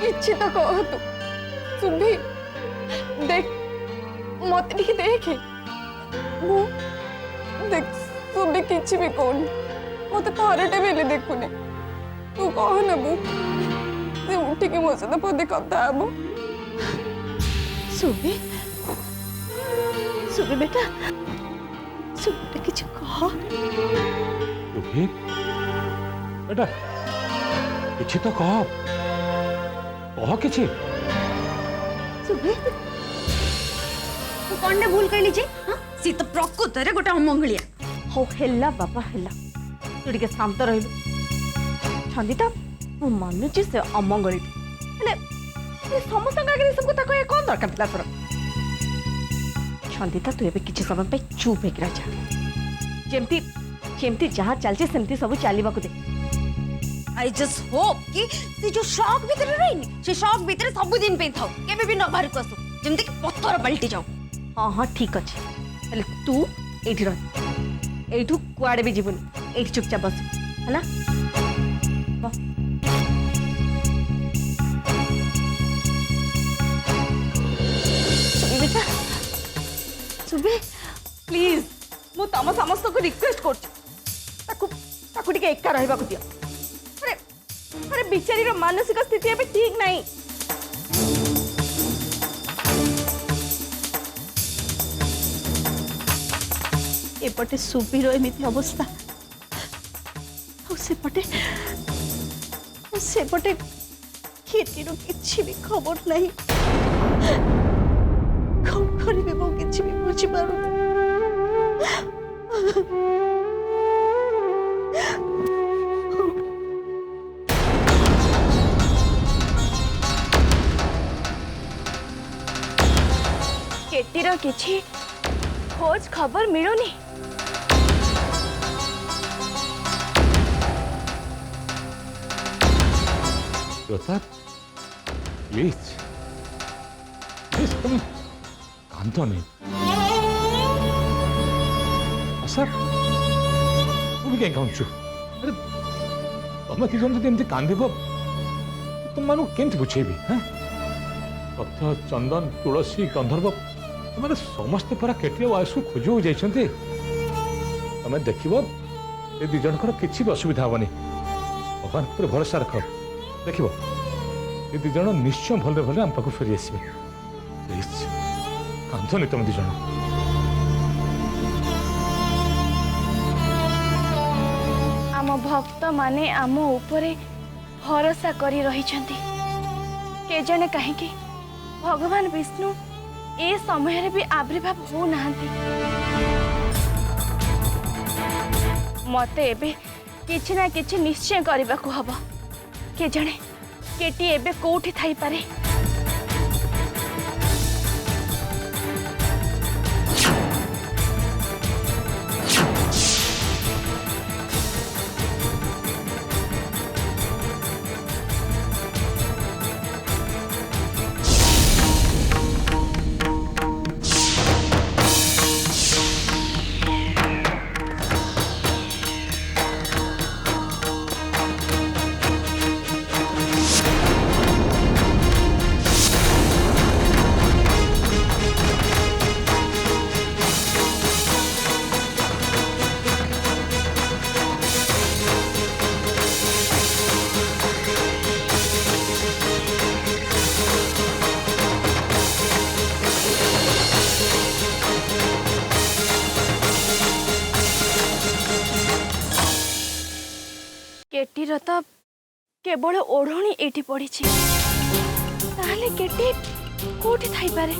किछि तो कह तू सुभी देख मत देखे मु देख सुभी किछि भी कोन मत थरटे बेले देखुने तू कह ना बु से उठी के मो सहित पदे कथा हबो सुबी सुबी बेटा सुबी किछि कह सुभी बेटा किछि तो कह किछि सुबी तू कौन भूल कहली जे हां सी तो प्रकृत रे गोटा अमंगलिया हो हेला बाबा हेला तू टिके शांत रहिलु छंदिता मु मानुची से अमंगली हेले ये समस्त आगे सब कथा कहे कौन दरकार थिला तोर छंदिता तू एबे किछि समय पे चुप हे जा जेमती जेमती जहां चलचे सेमती सब चालीबा को दे आई जस्ट होप कि से जो शॉक भीतर रहिनी से शॉक भीतर सब दिन पे थाउ केबे भी न बाहर को आसु जेमती कि पत्थर पलटी जाऊ हाँ हाँ ठीक अच्छे हेले तू एठी रह एठू कुआड़े भी जीवनी एठी चुपचाप बस है ना बेटा सुबे प्लीज मु तम समस्त को रिक्वेस्ट कर एका रहा दियो अरे अरे बिचारी मानसिक स्थिति अभी ठीक नहीं एपटे सुबीर एमती अवस्था सेपटे खीर किसी भी खबर नहीं कौन करेंगे वो किसी भी बुझी पारू केटीर किछि खोज खबर मिलुनी प्लीज प्लीज तुम कांदो नहीं सर तू भी कहीं कांचु अरे तुम कि जन जदि कांदिब तुम मानु केमती बुझेबी हाँ कथ चंदन तुलसी गंधर्व तुम समस्ते परा केटी वायस को खोज हो जाइछन्ते तुम देखिब ए दि जनकर किछि भी असुविधा हबनी भगवान पर भरोसा रख देखिब ये दी जन निश्चय भले भले आम पाखु फेरी आसबे प्लीज कांदनी तुम दी जन आम भक्त माने आम उपरे भरोसा करी रही के जने कहीं भगवान विष्णु ए समय रे भी आविर्भाव हो नाहंती मते एबे किछि ना किछि निश्चय करबा को हबो के जने केटी एबे कोठी थाई पारे केटीर तो केवल ओढ़णी एठी पड़ी ताहले केटी कोठी थाई पारे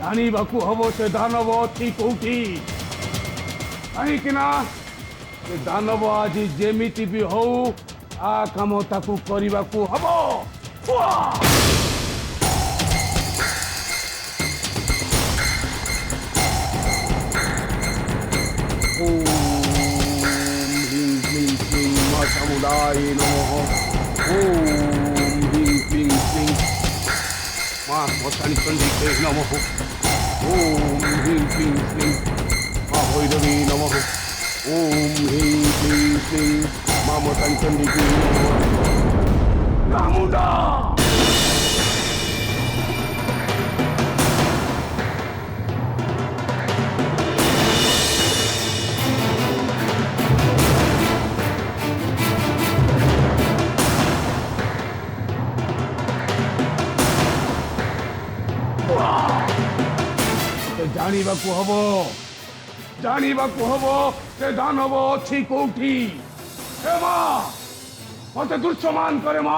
जानिबाकू हबो से दानव अच्छी कोठी कहीं दानव आज जेमिति भी हो आ काम ताकू करबाकू हबो ओम ह्रीं क्लीं श्रीं समुदाय नमः। ओम ह्रीं क्लीं क्लीं मां श्मशानी चंडिके नमः। ओम ह्रीं क्लीं क्लीं मां भैरवी नमः। ओम ह्रीं क्लीं क्लीं मां श्मशानी चंडिके नमः। रामुदा ଜାଣିବାକୁ ହବ ସେ ଦାନବ ଅଛି କୋଉଠି। ହେ ମା ମତେ ଦୃଶ୍ୟମାନ କରେ ମା,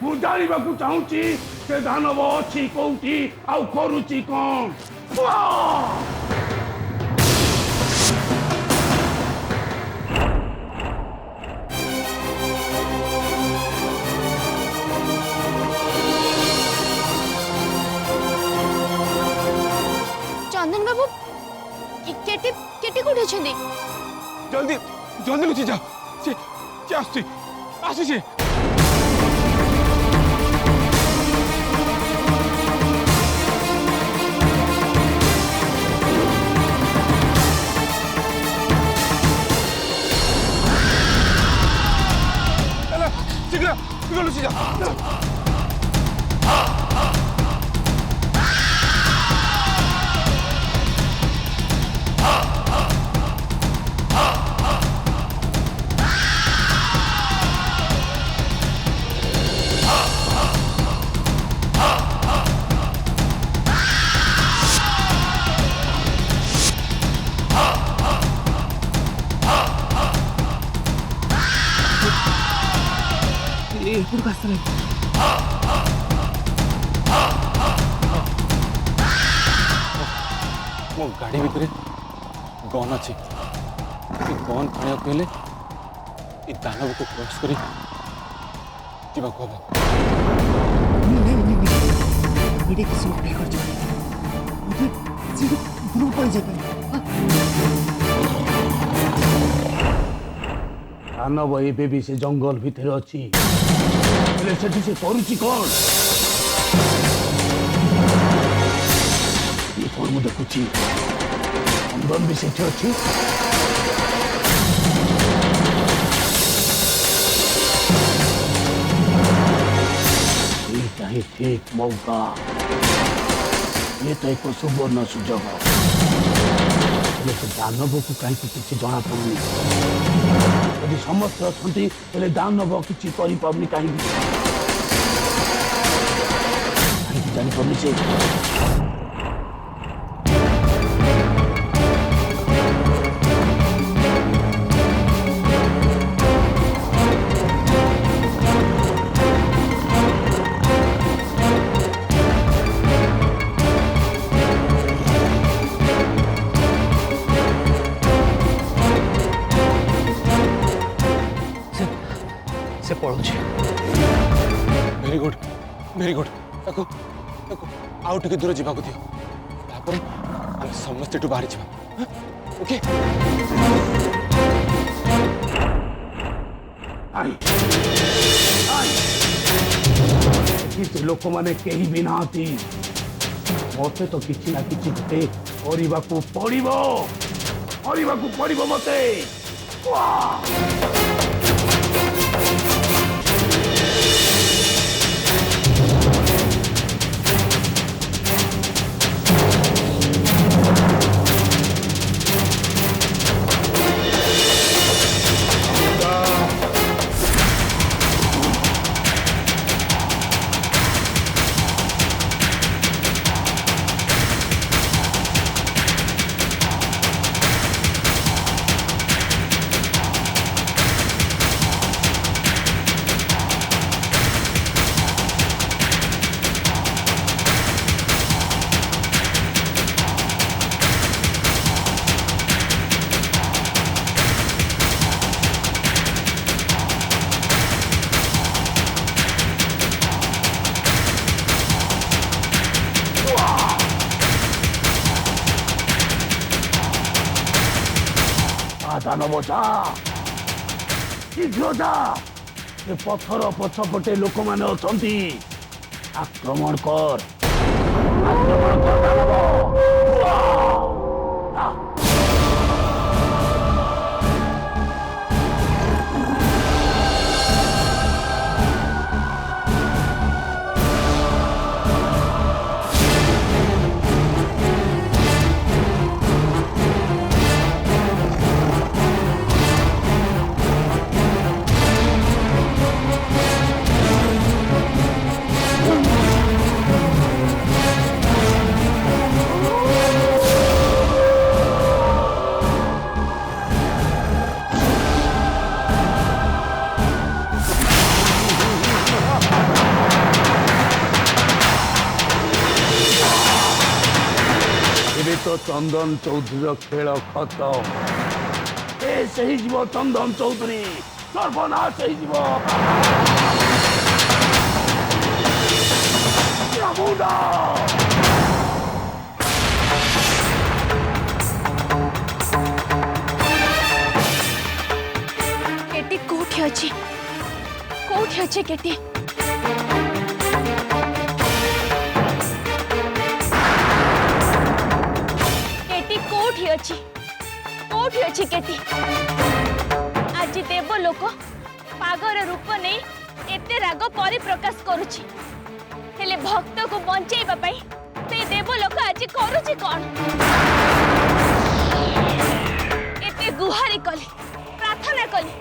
ମୁଁ ଜାଣିବାକୁ ଚାହୁଁଛି ସେ ଦାନବ ଅଛି କୋଉଠି ଆଉ କରୁଛି କଣ। चंदन बाबू केटी केटी कोठी अछंदी? जल्दी जल्दी लुचि जा, से आसी आसी से। शीघ्र शीघ्र लुचि जा। मो गाड़ी भितर गन अच्छी गन खाने पहले दानव को क्रॉस कर ଦାନବ ଏବେ ବି ସେ ଜଙ୍ଗଲ ଭିତରେ ଅଛି। ହେଲେ ସେଠି ସେ କରୁଛି କଣ? ଇଏ କଣ ମୁଁ ଦେଖୁଛି, ଚନ୍ଦନ ବି ସେଠି ଅଛି। ଏଇଟା ହିଁ ଠିକ ମौका। ଇଏ ତ ଏକ ସୁବର୍ଣ୍ଣ ସୁଯୋଗ। ହେଲେ ସେ ଦାନବକୁ କାହିଁକି କିଛି ଜଣାପଡୁନି। ଯଦି ସମସ୍ତେ ଅଛନ୍ତି ହେଲେ ଦାନବ କିଛି କରିପାରୁନି କାହିଁକି? ଜାଣିପାରୁନି ସେ। से पळुछि। Very good very good. ताको आउ टिके दूर जीवा को दियो, तापर हम समस्त एटू बाहर जीवा। ओके କିଛି ଲୋକମାନେ କେହି ବି ନାହାନ୍ତି। ମତେ ତ କିଛି ନା କିଛି ଗୋଟେ କରିବାକୁ ପଡିବ ମତେ। दानव जा ଶୀଘ୍ର ଯା। ଏ ପଥର ପଛପଟେ ଲୋକମାନେ ଅଛନ୍ତି। ଆକ୍ରମଣ କର। ଆକ୍ରମଣ କର ଦାନବ। ଆ! ଏବେ ତ ଚନ୍ଦନ ଚୌଧୁରୀର ଖେଳ ଖତମ। ଶେଷ ହେଇଯିବ ଚନ୍ଦନ ଚୌଧୁରୀ, ସର୍ବନାଶ ହେଇଯିବ। ମୁଣ୍ଡ केटी कोठी अछि? कोठी अछि केटी? केटी कोठी अछि? कोठी अछि केटी? आज देव लोक पागर रूप नहीं एते राग परिप्रकाश करुछि। हेले भक्त को बंचैबा पई से देव लोक आज करुछि कोन? एते गुहारी कली, प्रार्थना कली,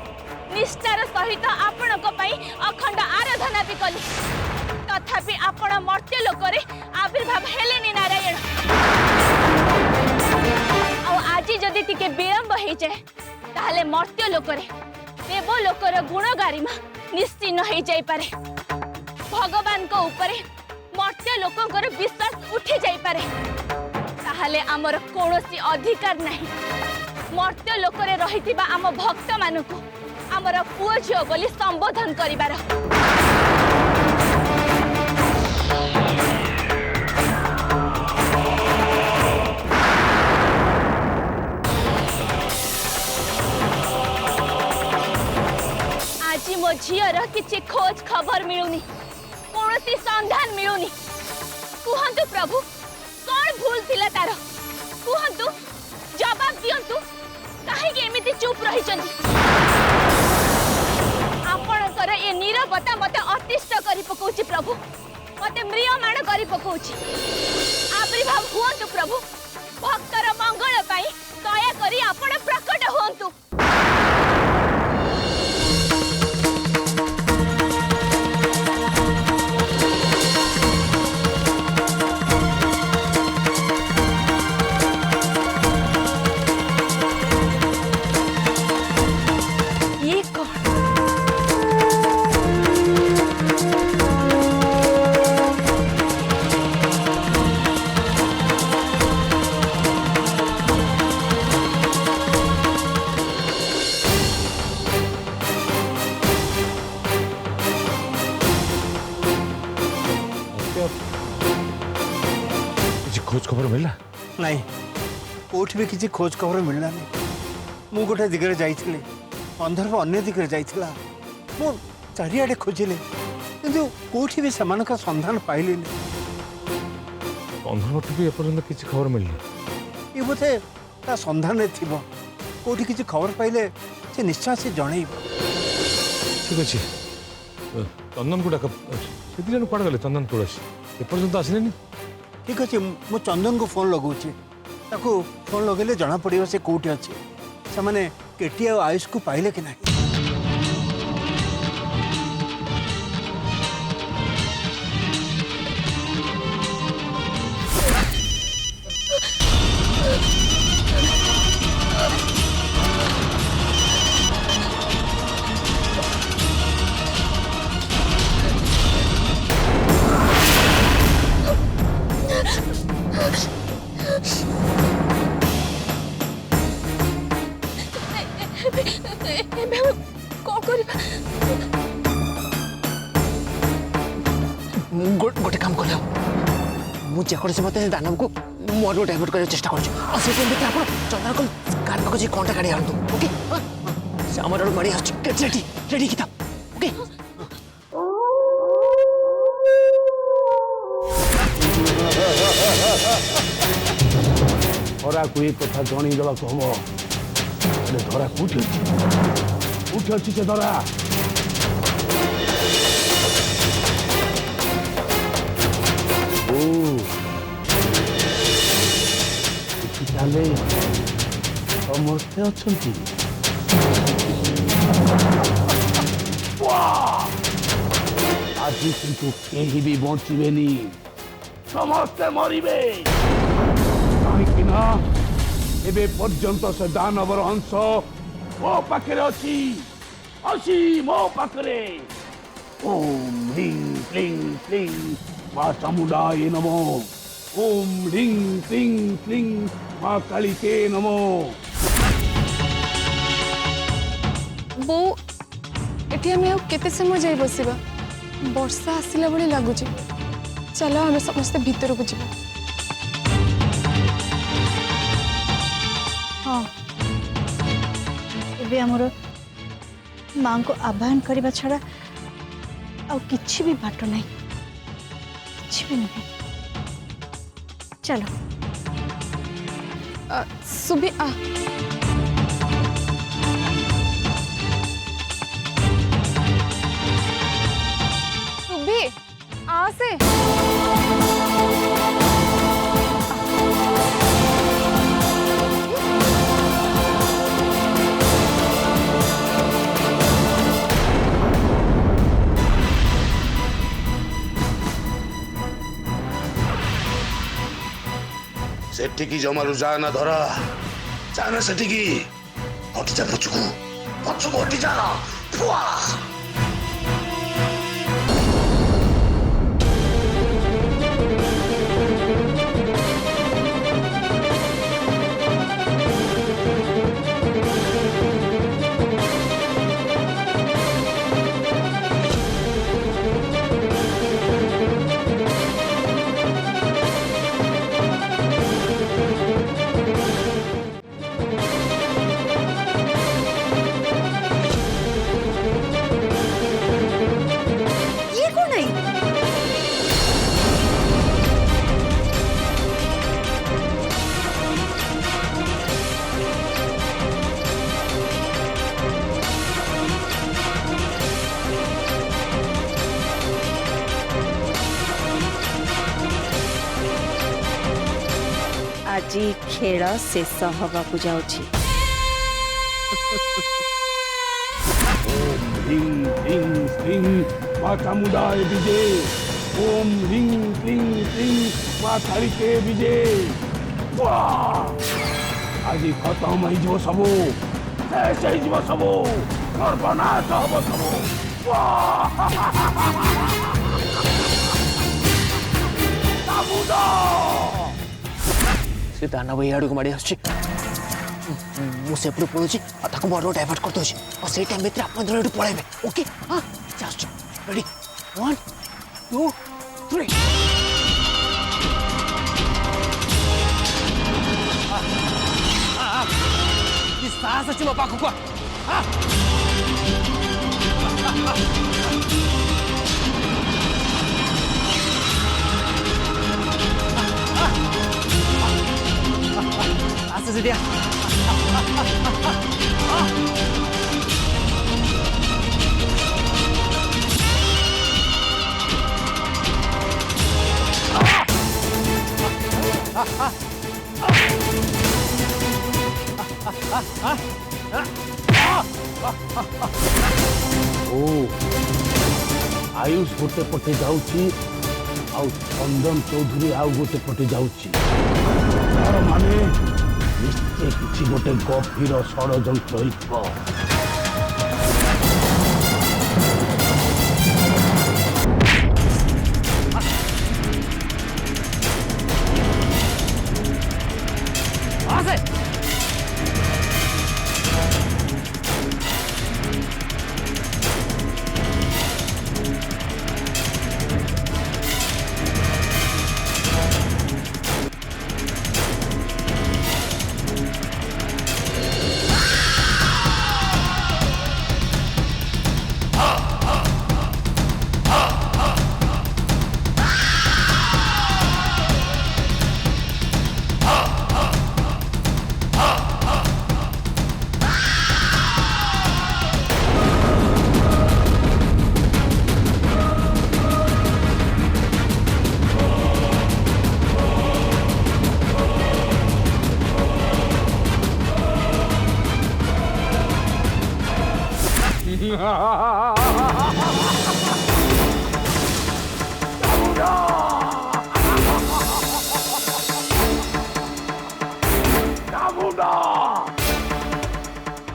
निष्ठार सहित आपणक पई अखंड आराधना भी कली, तथापि आपण मर्त्य लोकरे आविर्भाव हेलेनी नारायण। आ आज जदि टिके विलंब हो जाए ताहले मर्त्य लोकरे देव लोकर गुण गारिमा निश्चिन्न हो जाई पारे। भगवान को ऊपरे मर्त्य लोकंकर विश्वास उठी जाई पारे। ताहले आमर कोनोसी अधिकार नहीं मर्त्य लोकरे रहितिबा आम भक्त मानकु आमर पुओ झियो बोली संबोधन करिबार। आज मो झियर किछि खोज खबर मिलुनी, कोनोसी संधान मिलुनी। कुहंतु प्रभु कौन भूल थिला तार? कुहंतु, जवाब दियंतु। काहे के एमिति चुप रही चंदी? आपणकर ए नीरवता मते अतिष्ट करी पकोछि प्रभु, मते म्रियमाण करी पकोछि। आविर्भाव हुअन्तु प्रभु, भक्तर मंगल पाई दया करी आपण प्रकट हुअन्तु। ये कौन? କିଛି ଖୋଜ ଖବର ମିଳିଲା? ନାଇଁ, କୋଉଠି ବି କିଛି ଖୋଜ ଖବର ମିଳିଲାନି। ମୁଁ ଗୋଟେ ଦିଗରେ ଯାଇଥିଲି, ଅନ୍ଧର ଅନ୍ୟ ଦିଗରେ ଯାଇଥିଲା। ମୁଁ ଚାରିଆଡ଼େ ଖୋଜିଲି, କିନ୍ତୁ କୋଉଠି ବି ସେମାନଙ୍କ ସନ୍ଧାନ ପାଇଲିନି। ଅନ୍ଧରଠୁ ବି ଏପର୍ଯ୍ୟନ୍ତ କିଛି ଖବର ମିଳିନି। ଏ ବୋଧେ ତା ସନ୍ଧାନରେ ଥିବ। କୋଉଠି କିଛି ଖବର ପାଇଲେ ସେ ନିଶ୍ଚୟ ସେ ଜଣେଇବ। ଠିକ ଅଛି, ଚନ୍ଦନକୁ ଡାକ। ସେ ଦି ଜଣ କୁଆଡ଼େ ଗଲେ? ଚନ୍ଦନ ତୁଳସୀ ଏପର୍ଯ୍ୟନ୍ତ ଆସିଲେନି। ଠିକ ଅଛି, ମୁଁ ଚନ୍ଦନକୁ ଫୋନ୍ ଲଗାଉଛି। ତାକୁ ଫୋନ୍ ଲଗେଇଲେ ଜଣାପଡ଼ିବ ସେ କୋଉଠି ଅଛି। ସେମାନେ କେଟି ଆଉ ଆୟୁଷକୁ ପାଇଲେ କି ନାହିଁ। गोटे काम कर मुझे मत दानव को मोर डाइवर्ट कर चेष्टा कर चंद्रकल कार पाक कौनटा गाड़ी आनतु ओके से आम आड़ माड़ी आस गेट रेडी रेडी की था ओके ଧରାକୁ ଏ କଥା ଜଣେଇ ଦେବାକୁ ହବ। ହେଲେ ଧରା କୋଉଠି ଅଛି? କୋଉଠି ଅଛି ସେ ଧରା? ଓ ଏଠି ତାହେଲେ ସମସ୍ତେ ଅଛନ୍ତି। ଆଜି କିନ୍ତୁ କେହି ବି ବଞ୍ଚିବେନି, ସମସ୍ତେ ମରିବେ। କାହିଁକି ନା ଏବେ ପର୍ଯ୍ୟନ୍ତ ସେ ଦାନବର ଅଂଶ ମୋ ପାଖରେ ଅଛି ମୋ ପାଖରେ। ଓମ୍ ହ୍ରିଂ କ୍ଲିଂ କ୍ଲିଂ ମା ଚାମୁଣ୍ଡାୟ ନମୋ। ଓମ୍ ହ୍ରିଂ କ୍ଲିଂ କ୍ଲିଂ ମା କାଳିକେ ନମୋ। बो एठी हमें आउ केते समय जाई बसिबा? वर्षा आसिला भली लागुची। चलो हमें समस्त भीतर को जीवा। हाँ एबे हमरो मां को आह्वान करबा छड़ा आ किछि भी बाट नहीं, किछि भी नहीं। चलो सुबी आ सुबी आ से सेठिकी जमारू जाना धरा जाना सेठिकी हटी जा पछुकू हटी जा फुआ ये कौन है? आज खेल शेष हवा को जाउछि। ह्रीं क्लीं क्लीं मा चामुण्डाय विजय। ओम ह्रीं क्लीं क्लीं मा कालिके विजय। आज खत्म हो सबू शेष हो सबू सर्वनाश हम सबू। से दानव याडू को मारी आछी मु सेपटू पळुची आ ताको मोर डाइवर्ट कर दोची और से टाइम भीतर आपण दोडू पळाइबे ओके हां जास्ट रेडी 1 2 3 ये साहस अछि मो पाखु को हां आसे से दिया ओ आयुष गोटे पटे जाउची आउ चंदन चौधरी आउ गोटे पटे जाउची तार माने निश्चय किछि गोटे गभीर षड़यंत्र होइथिबो।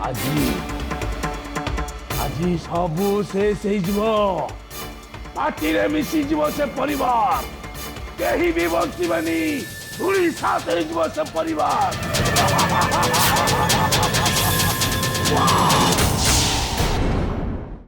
আজি আজি সবু শেষ হইଯିବ মাটিরে মিশিଯିବ ସେ ପରିବାର କେହି ବି ବଞ୍ଚିବନି ଧୂଳି ସାତ ହେଇଯିବ ସେ ପରିବାର